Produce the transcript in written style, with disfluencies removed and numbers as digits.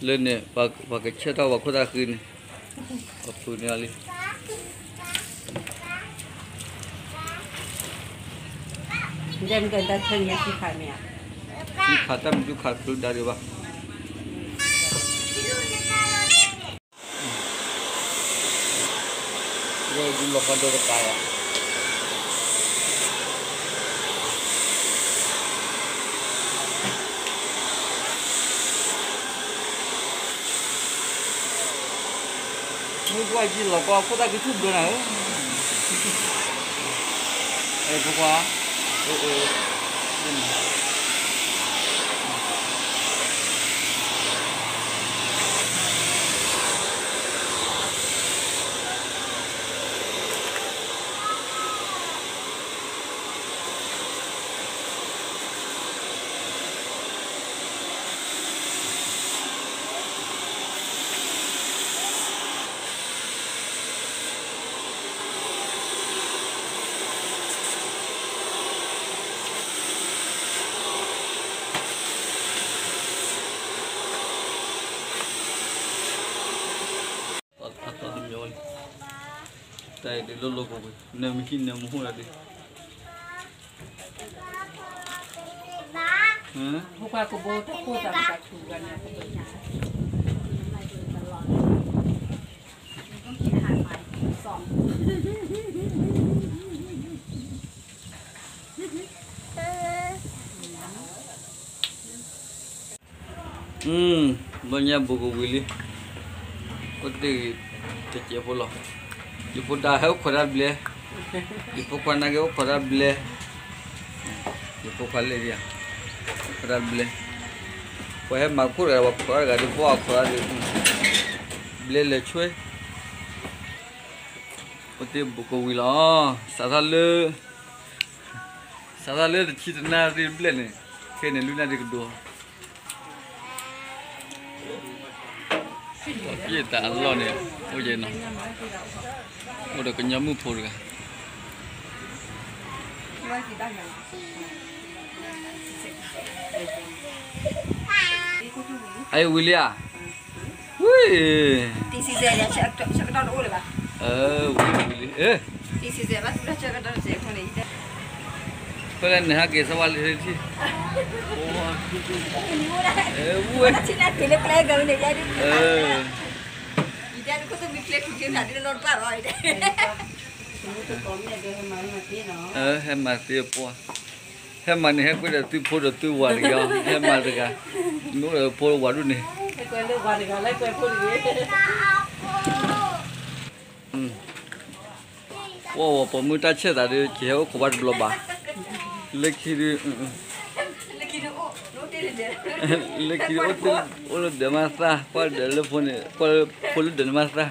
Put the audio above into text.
lên nè và cái chết tao vào cô taคืนกับตัวนี้เลยเดินเกินตะเชิงเนี่ยที่ขาเนี่ยที่ขาตั้มที่ขาคือได้หรือเปล่าเราดูหลอกกันโดนตายอ่ะไม่ว่าจีหลอกก็พูดได้กี่ทุ่มด้วยนะไอ้พวกว่าtại để lolo của mình nằm khi nằm hôn là đi hôm qua cô bố tặng cả chủ gần nhà cô nhà banyak buku beli, kau cek pula. Ibu dah hau korat beli, ibu kan lagi hau korat beli, ibu kali dia korat beli. Kau hem makur ya, waktu korat gadi buat korat beli lecui. Oke buku wila, salah le cerita nari beli ni, kene lu nari kedua. Iya tak Allah ni, oh je nak. Udah kenyang pun kan. Ayo William. Wih. TC saya cakap dah boleh bah. William. TC saya bah sudah cakap dah saya boleh. Kalian ni hak sawal ni. Oh. Cina kile play kami ni jadi. Jadi aku tu mikir kerja tadi nol par awal itu. Mati apa? Mati aku dah tu pun dah tu warga. Mati kan? Nur pun waru ni. Kau le warga le kau pun ni. Wah, pemuda cerita tadi jauh kuat belum bah. Lekiri hotel udah demasrah, pada telepon, pada demasrah.